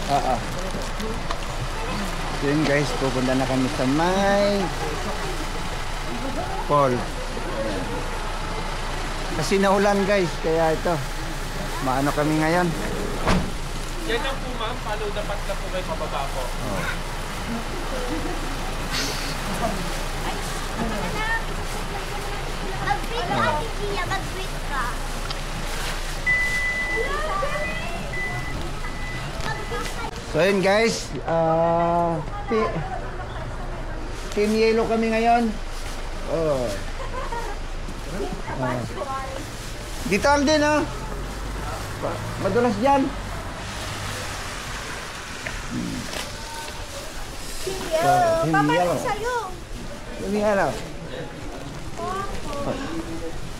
Oo. So yun guys, pupunta na kami sa may Paul. Kasi naulan guys, kaya ito. Maano kami ngayon? Yan lang po ma'am, follow the path na po kayo pababa po. Oh. Mag-greet ka, Ate Gia, mag-greet ka. So yun guys, Team Yellow kami ngayon. Oh. Dito ang din oh. Madulas dyan. Team Yellow. Sa'yo. Team Yellow.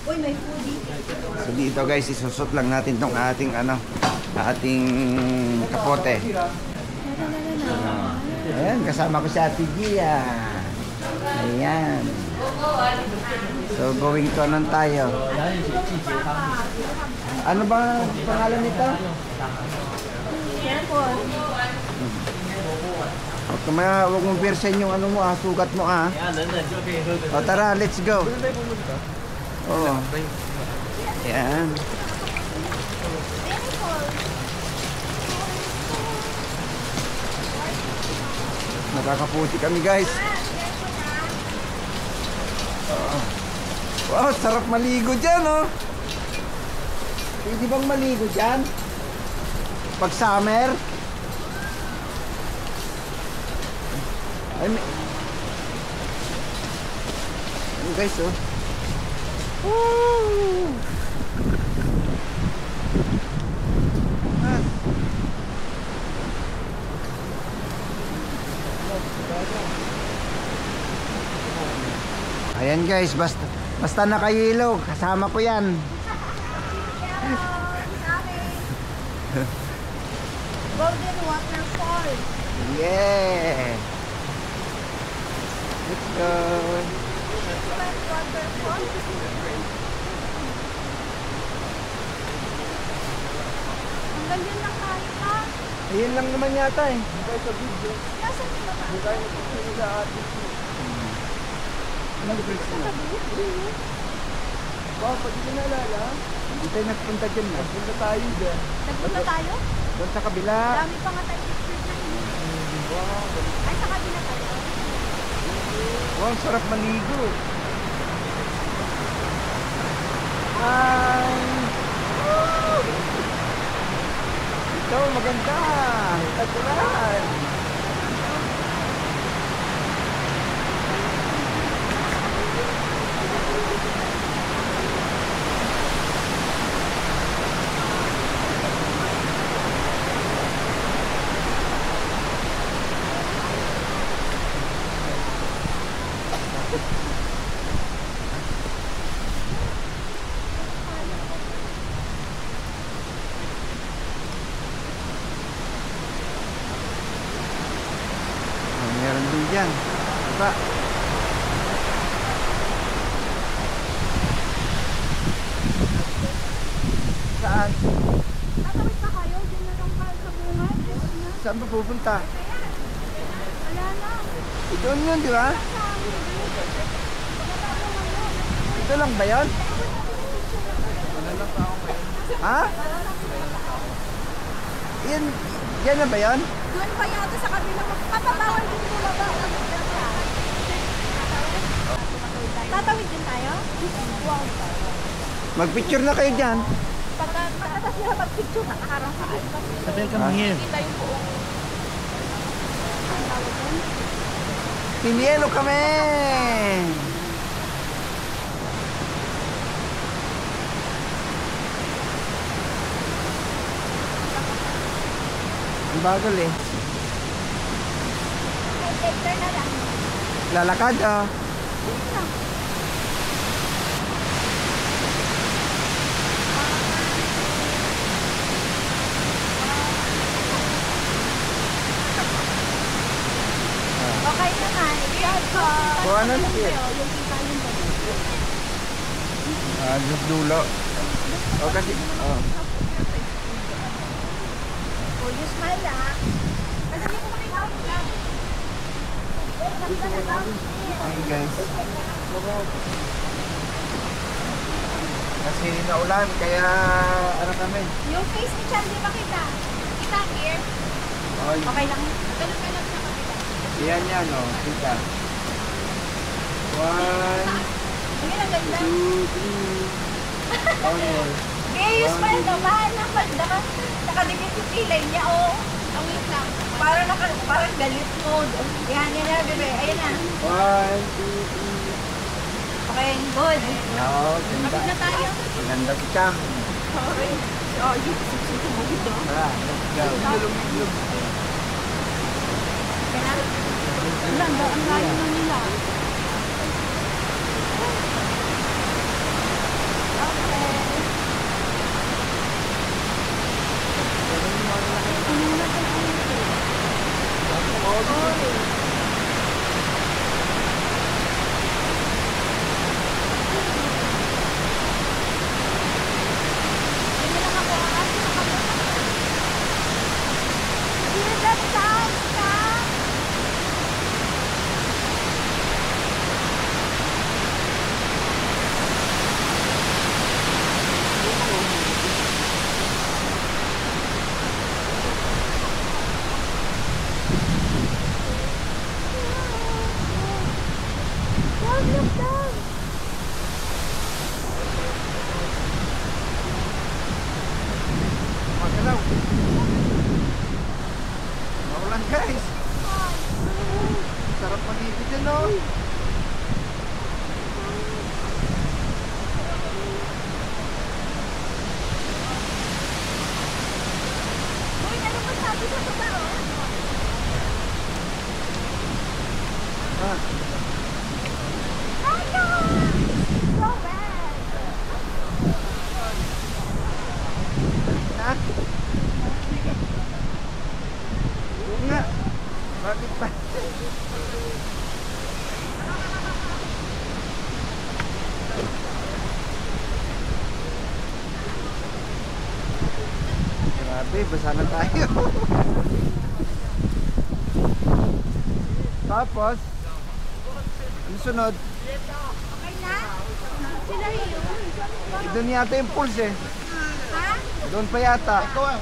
Uy, may foodie. So dito guys, isusot lang natin tong ating kapote. Ayan, kasama ko si Ate Gia. Ayan. So going to anon tayo. Ano ba pangalan nito? Huwag mong persen yung ano mo sugat mo O tara, let's go. Oo. Ayan. Nakakaputi kami guys. Wow, sarap maligo dyan oh. Pwede bang maligo dyan? Pag summer? Ay, ano guys oh. Woo! Ayan guys, basta nakayelo, kasama ko yan. Golden Waterfall. Yeah. Let's go. Golden Waterfall. Hanggang yun lang tayo pa. Ayun lang naman yata eh. Nasaan yung baba? Wow, pag hindi naalala, hindi tayo nagpunta dyan na. Nagpunta tayo dyan. Nagpunta tayo? Doon sa kabila. Dami pa nga tayo pictures na yun. Ay, sa kabila tayo. Wow, sarap maligo. Hi! Woo! Ito, maganda. Natural. Meron din dyan. Diba? Saan? Tatawid pa kayo? Diyan na lang kayo sa bungad. Saan ba pupunta? Wala na. Ito yun, di ba? Ito lang ba yun? Ha? Yan na ba yun? Doon pa yata sa kabila. Kapabawal din bumaba. Tatawid din tayo? Wow. Magpicture na kayo dyan. Pagkatas nila mag-picture, nakaharang saan. Sabel ka mga yan. Kita yung buong. Ang tawag doon? Team Yellow kami! Ang bagal eh. Take turn na lang. Lalakad ah. Okay naman. Kuha na lang yan. Yung kita yung Dulo. O kasi, Will you smile ah? Kasi hindi ko makita. Hey guys. Kasi naulan, kaya ano kami? Yung face ni Charlie makita. Kita here. Oh, Okay lang. Ganun ka lang sa kapila. yan, oh. Kita. 1, Ayun ang ganda. 2, 3. Okay. Okay, you smile naman. Nakadikit yung kilay niya, oh. Ang wait lang. Parang galit mode. Yan na, bebe. Ayun na. 1, 2, 3. Okay, good. No, ganda. Kapit na tayo. Ganda kita. Okay. Oh, yung susunod ito. Tara, let's go. Ang layo na nila. Magalaw. Maulan guys. Sarap mag-ibig dyan, no? Uy, ano ba sabi sa baba, oh? Ah, Ano? So bad. na? Oo nga. Bakit pa? Grabe, basa na tayo. Tapos, ano sunod? Okay na? Sila yun. Doon yata yung pulse eh. Ha? Doon pa yata. Layo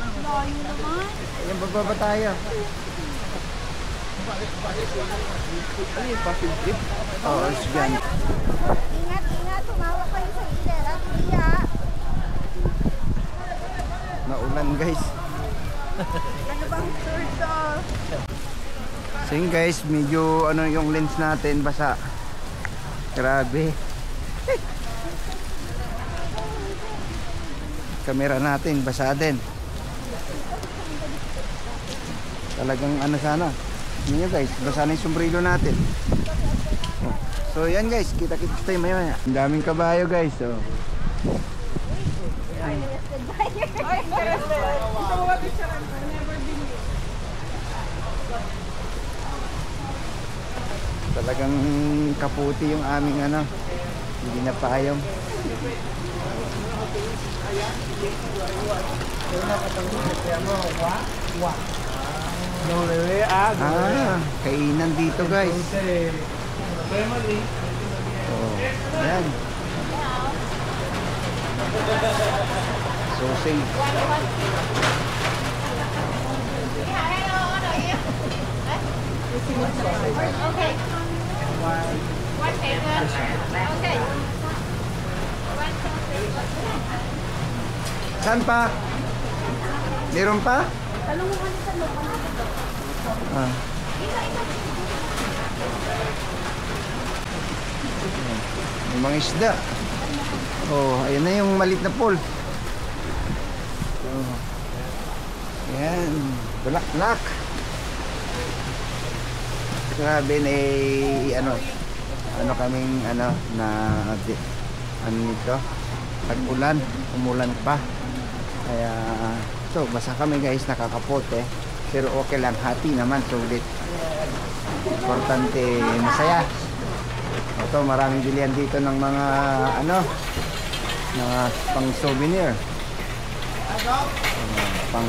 naman. Ayan, bababa tayo. Ano yung passive trip? Oo, sige. Ingat, ingat. Tumawag kayo sa leader. At iya. Naulan guys. Ano bang tour to? So yun guys, medyo ano yung lens natin basa. Grabe. Camera natin basa din. Talagang ano sana. Yun nyo guys, basa na yung sombrero natin. Oh. So yan guys, kita-kita tayo maya. Ang daming kabayo guys. So. Talagang kaputi yung aming ano. Hindi na payong. Kainan dito guys. Oh, yan. Sausage. Okay. One paper. Okay. Saan pa? Meron pa? Talong mo kami sa loob. Ah. May mga isda. Oh, ayan na yung malit na pool. Oh. Ayan, bulaklak. Grabe na ano kaming ano na ano nito, tag-ulan, umulan pa. Kaya so basa kami guys, nakakapote. Pero okay lang, happy naman, sulit. Importante, masaya. Ito, maraming bilihan dito ng mga ano, mga pang souvenir. Pang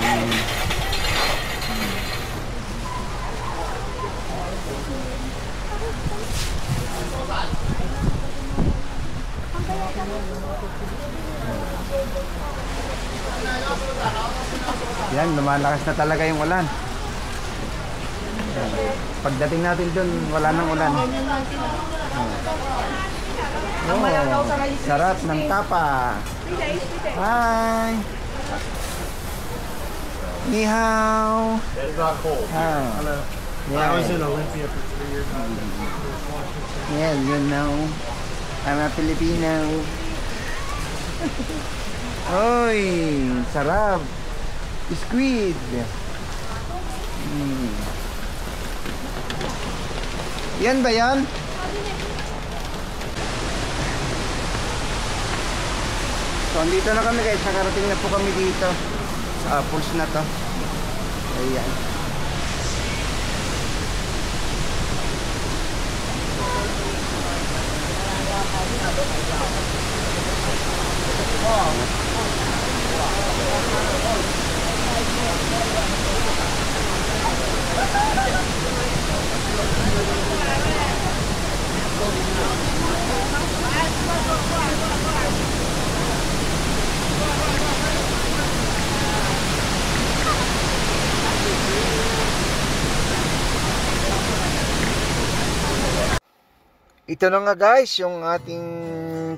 Yan, lumalakas na talaga yung ulan. Yan. Pagdating natin dun, wala nang ulan. Oh, sarap ng tapa. Hi. Ni hao. It's not cold. Ah. I was in Olympia for 3 years. Yeah, you know. I'm a Filipino. Oy, sarap. Squid. Yan ba yan? So, andito na kami guys. Nakarating na po kami dito sa pools na to. Ayan. Ito na nga guys, yung ating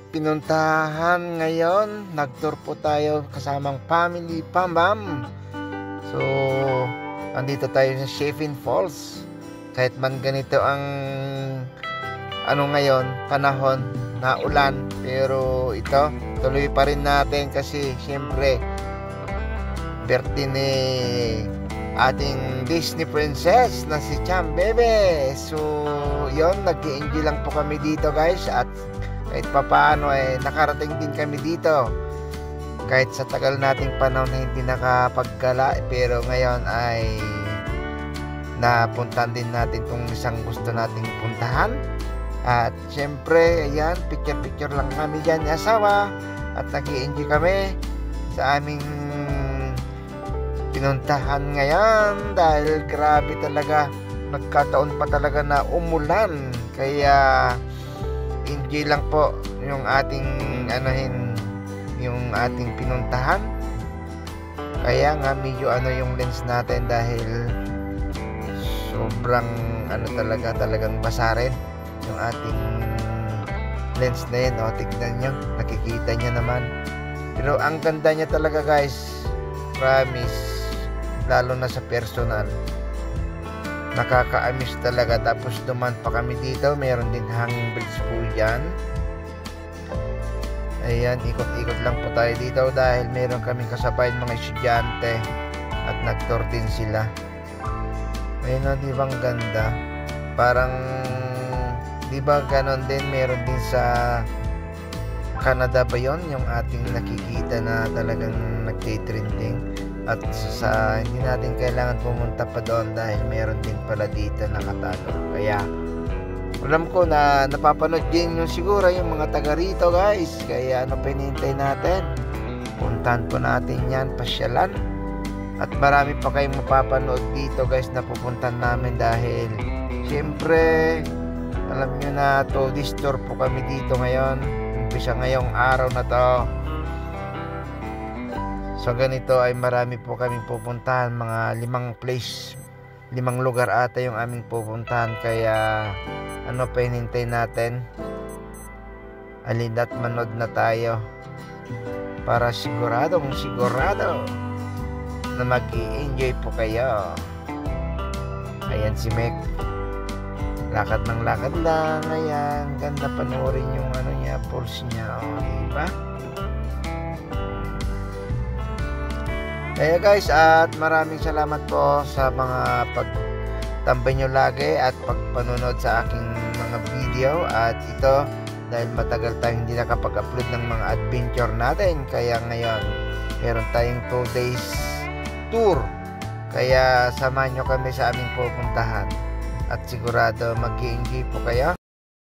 pinuntahan ngayon. Nag-tour po tayo kasamang family, Pambam. So, andito tayo sa Chafin Falls. Kahit man ganito ang ngayon, panahon na ulan, pero ito, tuloy pa rin natin kasi syempre birthday ni ating Disney princess na si Cham Bebe. So, yon, nag-i-enjoy lang po kami dito guys, at kahit papaano nakarating din kami dito. Kahit sa tagal nating panahon na hindi nakapagkala, pero ngayon ay napuntahan din natin kung isang gusto nating puntahan. At syempre, ayan, picture lang kami dyan ni asawa, at nag-i-enjoy kami sa aming pinuntahan ngayon, dahil grabe talaga, nagkataon pa talaga na umulan, kaya enjoy lang po yung ating yung ating pinuntahan. Kaya nga medyo yung lens natin, dahil sobrang talagang basa rin yung ating lens na yun. Tignan nyo, nakikita nyo naman, pero ang ganda niya talaga guys, promise. Lalo na sa personal, nakaka-amiss talaga. Tapos duman pa kami dito, meron din hanging bridge po dyan. Ayan, ikot-ikot lang po tayo dito dahil meron kaming kasabay mga estudyante at nag-tour din sila. Ayun, di ba ang ganda? Parang di ba ganon din, meron din sa Canada ba yon, yung ating nakikita na talagang nagtitrending. At sa hindi natin kailangan pumunta pa doon dahil meron din pala dito nakatago. Kaya alam ko na napapanood din yung siguro yung mga taga rito guys. Kaya pa hinihintay natin? Puntahan po natin yan, pasyalan. At marami pa kayong mapapanood dito guys na pupuntahan namin, dahil siyempre alam nyo na to, this tour po kami dito ngayon. Umpisa ngayong araw na to. So ganito ay marami po kaming pupuntahan, mga 5 lugar ata yung aming pupuntahan. Kaya pa hinintay natin? Alina't manood na tayo para sigurado na mag-i-enjoy po kayo. Ayan si Mek, lakad ng lakad lang. Ayan, ganda, panoorin yung niya, pulse niya, diba? Kaya guys, at maraming salamat po sa mga pagtambay nyo lagi at pagpanonood sa aking mga video. At ito, dahil matagal tayong hindi nakapag-upload ng mga adventure natin, kaya ngayon meron tayong 2 days tour. Kaya samahan nyo kami sa aming pupuntahan at sigurado mag-i-enjoy po kayo.